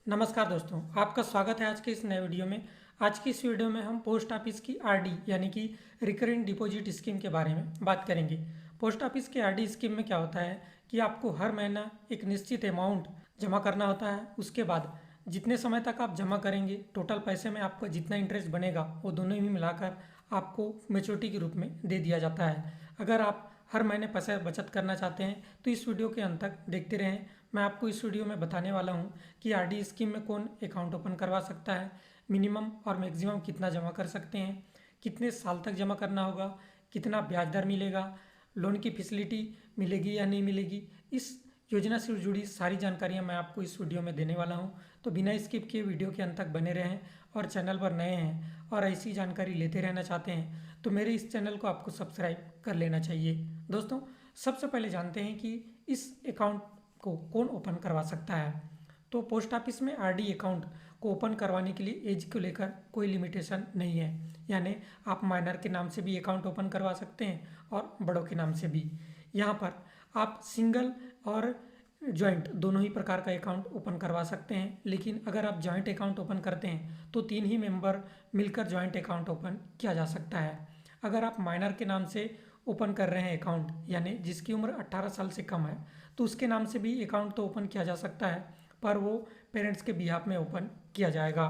नमस्कार दोस्तों, आपका स्वागत है आज के इस नए वीडियो में। आज की इस वीडियो में हम पोस्ट ऑफिस की आरडी यानी कि रिकरिंग डिपॉजिट स्कीम के बारे में बात करेंगे। पोस्ट ऑफिस की आरडी स्कीम में क्या होता है कि आपको हर महीना एक निश्चित अमाउंट जमा करना होता है। उसके बाद जितने समय तक आप जमा करेंगे, टोटल पैसे में आपका जितना इंटरेस्ट बनेगा वो दोनों ही मिलाकर आपको मैच्योरिटी के रूप में दे दिया जाता है। अगर आप हर महीने पैसा बचत करना चाहते हैं तो इस वीडियो के अंत तक देखते रहें। मैं आपको इस वीडियो में बताने वाला हूं कि आरडी स्कीम में कौन अकाउंट ओपन करवा सकता है, मिनिमम और मैक्सिमम कितना जमा कर सकते हैं, कितने साल तक जमा करना होगा, कितना ब्याज दर मिलेगा, लोन की फैसिलिटी मिलेगी या नहीं मिलेगी। इस योजना से जुड़ी सारी जानकारियां मैं आपको इस वीडियो में देने वाला हूं। तो बिना स्किप किए वीडियो के अंत तक बने रहें और चैनल पर नए हैं और ऐसी जानकारी लेते रहना चाहते हैं तो मेरे इस चैनल को आपको सब्सक्राइब कर लेना चाहिए। दोस्तों, सबसे पहले जानते हैं कि इस अकाउंट को कौन ओपन करवा सकता है। तो पोस्ट ऑफिस में आरडी अकाउंट को ओपन करवाने के लिए एज को लेकर कोई लिमिटेशन नहीं है, यानी आप माइनर के नाम से भी अकाउंट ओपन करवा सकते हैं और बड़ों के नाम से भी। यहाँ पर आप सिंगल और जॉइंट दोनों ही प्रकार का अकाउंट ओपन करवा सकते हैं, लेकिन अगर आप जॉइंट अकाउंट ओपन करते हैं तो 3 ही मेंबर मिलकर जॉइंट अकाउंट ओपन किया जा सकता है। अगर आप माइनर के नाम से ओपन कर रहे हैं अकाउंट, यानी जिसकी उम्र 18 साल से कम है, तो उसके नाम से भी अकाउंट तो ओपन किया जा सकता है, पर वो पेरेंट्स के बिहाफ में ओपन किया जाएगा।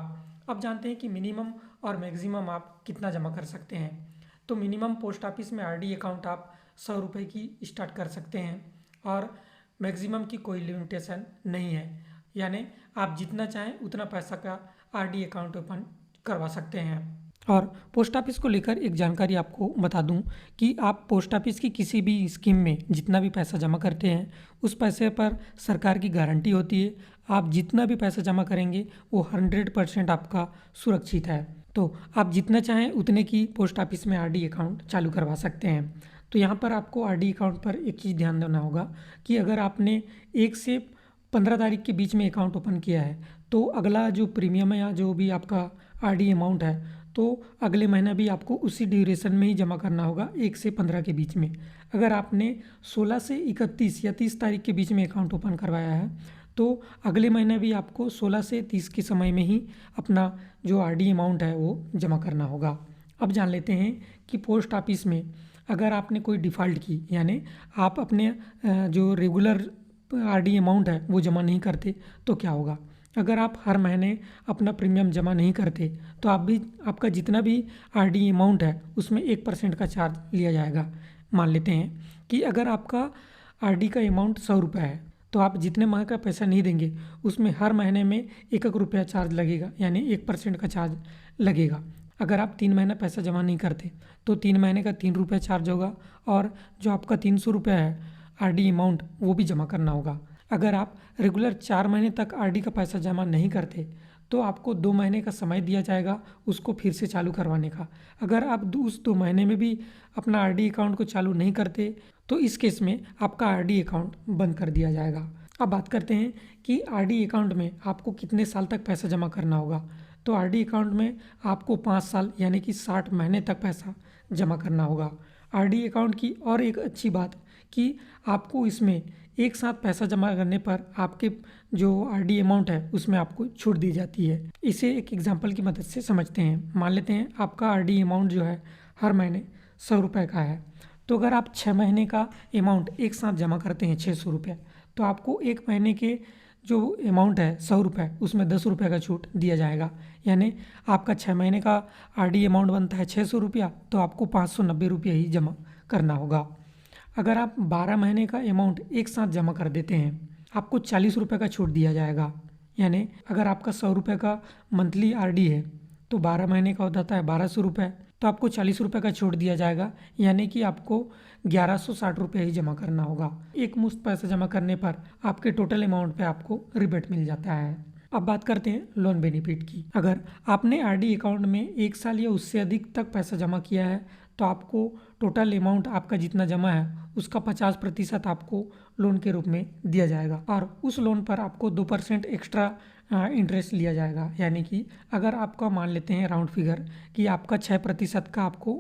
अब जानते हैं कि मिनिमम और मैक्सिमम आप कितना जमा कर सकते हैं। तो मिनिमम पोस्ट ऑफिस में आरडी अकाउंट आप 100 रुपये की स्टार्ट कर सकते हैं और मैक्सिमम की कोई लिमिटेशन नहीं है, यानी आप जितना चाहें उतना पैसा का आरडी अकाउंट ओपन करवा सकते हैं। और पोस्ट ऑफिस को लेकर एक जानकारी आपको बता दूं कि आप पोस्ट ऑफिस की किसी भी स्कीम में जितना भी पैसा जमा करते हैं उस पैसे पर सरकार की गारंटी होती है। आप जितना भी पैसा जमा करेंगे वो 100% आपका सुरक्षित है। तो आप जितना चाहें उतने की पोस्ट ऑफिस में आरडी अकाउंट चालू करवा सकते हैं। तो यहाँ पर आपको आरडी अकाउंट पर एक चीज़ ध्यान देना होगा कि अगर आपने 1 से 15 तारीख के बीच में अकाउंट ओपन किया है तो अगला जो प्रीमियम है या जो भी आपका आरडी अमाउंट है तो अगले महीना भी आपको उसी ड्यूरेशन में ही जमा करना होगा, 1 से 15 के बीच में। अगर आपने 16 से 31 या 30 तारीख के बीच में अकाउंट ओपन करवाया है तो अगले महीना भी आपको 16 से 30 के समय में ही अपना जो आरडी अमाउंट है वो जमा करना होगा। अब जान लेते हैं कि पोस्ट ऑफिस में अगर आपने कोई डिफ़ॉल्ट की, यानी आप अपने जो रेगुलर आरडी अमाउंट है वो जमा नहीं करते तो क्या होगा। अगर आप हर महीने अपना प्रीमियम जमा नहीं करते तो आपका जितना भी आरडी अमाउंट है उसमें 1% का चार्ज लिया जाएगा। मान लेते हैं कि अगर आपका आरडी का अमाउंट 100 रुपये है तो आप जितने माह का पैसा नहीं देंगे उसमें हर महीने में 1 रुपया चार्ज लगेगा, यानी 1% का चार्ज लगेगा। अगर आप 3 महीना पैसा जमा नहीं करते तो 3 महीने का 3 रुपया चार्ज होगा और जो आपका 300 रुपया है आरडी अमाउंट वो भी जमा करना होगा। अगर आप रेगुलर 4 महीने तक आरडी का पैसा जमा नहीं करते तो आपको 2 महीने का समय दिया जाएगा उसको फिर से चालू करवाने का। अगर आप उस 2 महीने में भी अपना आरडी अकाउंट को चालू नहीं करते तो इस केस में आपका आरडी अकाउंट बंद कर दिया जाएगा। अब बात करते हैं कि आरडी अकाउंट में आपको कितने साल तक पैसा जमा करना होगा। तो आरडी अकाउंट में आपको 5 साल यानी कि 60 महीने तक पैसा जमा करना होगा। आरडी अकाउंट की और एक अच्छी बात कि आपको इसमें एक साथ पैसा जमा करने पर आपके जो आरडी अमाउंट है उसमें आपको छूट दी जाती है। इसे एक एग्जांपल की मदद से समझते हैं। मान लेते हैं आपका आरडी अमाउंट जो है हर महीने 100 रुपये का है, तो अगर आप 6 महीने का अमाउंट एक साथ जमा करते हैं 600 रुपये, तो आपको 1 महीने के जो अमाउंट है 100 रुपये उसमें 10 रुपये का छूट दिया जाएगा। यानी आपका 6 महीने का आरडी अमाउंट बनता है 600 रुपया, तो आपको 590 रुपये ही जमा करना होगा। अगर आप 12 महीने का अमाउंट एक साथ जमा कर देते हैं आपको 40 रुपये का छूट दिया जाएगा। यानी अगर आपका 100 रुपये का मंथली आरडी है तो 12 महीने का हो जाता है 1200 रुपये, तो आपको 40 रुपये का छूट दिया जाएगा, यानी कि आपको 1160 रुपये ही जमा करना होगा। एक मुश्त पैसा जमा करने पर आपके टोटल अमाउंट पे आपको रिबेट मिल जाता है। अब बात करते हैं लोन बेनिफिट की। अगर आपने आरडी अकाउंट में 1 साल या उससे अधिक तक पैसा जमा किया है तो आपको टोटल अमाउंट आपका जितना जमा है उसका 50% आपको लोन के रूप में दिया जाएगा और उस लोन पर आपको 2% एक्स्ट्रा इंटरेस्ट लिया जाएगा। यानी कि अगर आपका मान लेते हैं राउंड फिगर कि आपका 6% का आपको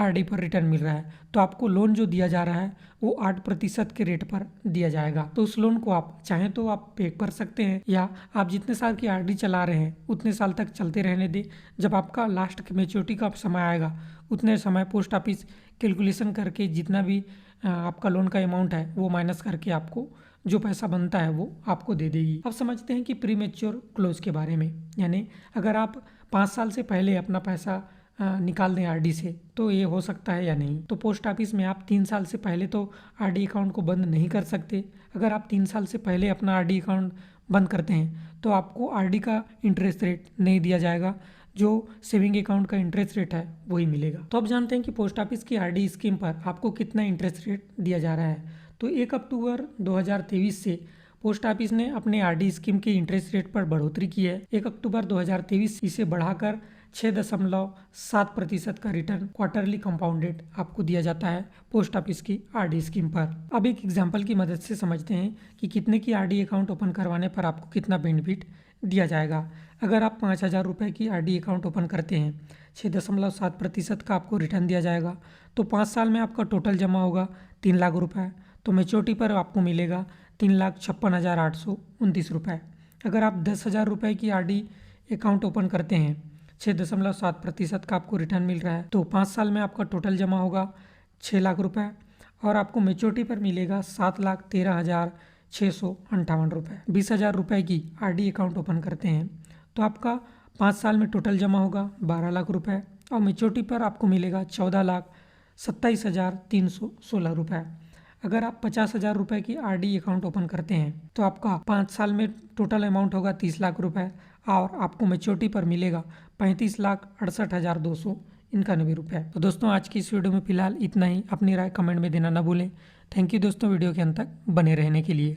आरडी पर रिटर्न मिल रहा है, तो आपको लोन जो दिया जा रहा है वो 8% के रेट पर दिया जाएगा। तो उस लोन को आप चाहें तो आप पे कर सकते हैं, या आप जितने साल की आरडी चला रहे हैं उतने साल तक चलते रहने दें। जब आपका लास्ट मैच्योरिटी का समय आएगा उतने समय पोस्ट ऑफिस कैलकुलेशन करके जितना भी आपका लोन का अमाउंट है वो माइनस करके आपको जो पैसा बनता है वो आपको दे देगी। अब समझते हैं कि प्री मैच्योर क्लोज के बारे में, यानी अगर आप 5 साल से पहले अपना पैसा निकाल दें आरडी से तो ये हो सकता है या नहीं। तो पोस्ट ऑफिस में आप 3 साल से पहले तो आरडी अकाउंट को बंद नहीं कर सकते। अगर आप 3 साल से पहले अपना आरडी अकाउंट बंद करते हैं तो आपको आरडी का इंटरेस्ट रेट नहीं दिया जाएगा, जो सेविंग अकाउंट का इंटरेस्ट रेट है वही मिलेगा। तो अब जानते हैं कि पोस्ट ऑफिस की आरडी स्कीम पर आपको कितना इंटरेस्ट रेट दिया जा रहा है। तो 1 अक्टूबर 2023 से पोस्ट ऑफिस ने अपने आरडी स्कीम के इंटरेस्ट रेट पर बढ़ोतरी की है। 1 अक्टूबर 2023 इसे बढ़ाकर 6.7% का रिटर्न क्वार्टरली कंपाउंडेड आपको दिया जाता है पोस्ट ऑफिस की आरडी स्कीम पर। अब एक एग्जांपल की मदद से समझते हैं कि कितने की आरडी अकाउंट ओपन करवाने पर आपको कितना बेनिफिट दिया जाएगा। अगर आप 5,000 रुपये की आरडी अकाउंट ओपन करते हैं, 6.7% का आपको रिटर्न दिया जाएगा। तो 5 साल में आपका टोटल जमा होगा 3 लाख रुपये। तो मैच्योरिटी पर आपको मिलेगा 3,56,829 रुपये। अगर आप 10,000 रुपये की आरडी अकाउंट ओपन करते हैं, 6.7% का आपको रिटर्न मिल रहा है, तो 5 साल में आपका टोटल जमा होगा 6 लाख रुपये और आपको मैच्योरिटी पर मिलेगा 7,13,658 रुपये। 20,000 रुपये की आरडी अकाउंट ओपन करते हैं तो आपका 5 साल में टोटल जमा होगा 12 लाख रुपये और मैच्योरिटी पर आपको मिलेगा 14,27,316 रुपये। अगर आप 50,000 रुपये की आरडी अकाउंट ओपन करते हैं तो आपका 5 साल में टोटल अमाउंट होगा 30 लाख रुपये और आपको मैच्योरिटी पर मिलेगा 35,68,291 रुपये। तो दोस्तों आज की इस वीडियो में फिलहाल इतना ही। अपनी राय कमेंट में देना ना भूलें। थैंक यू दोस्तों वीडियो के अंत तक बने रहने के लिए।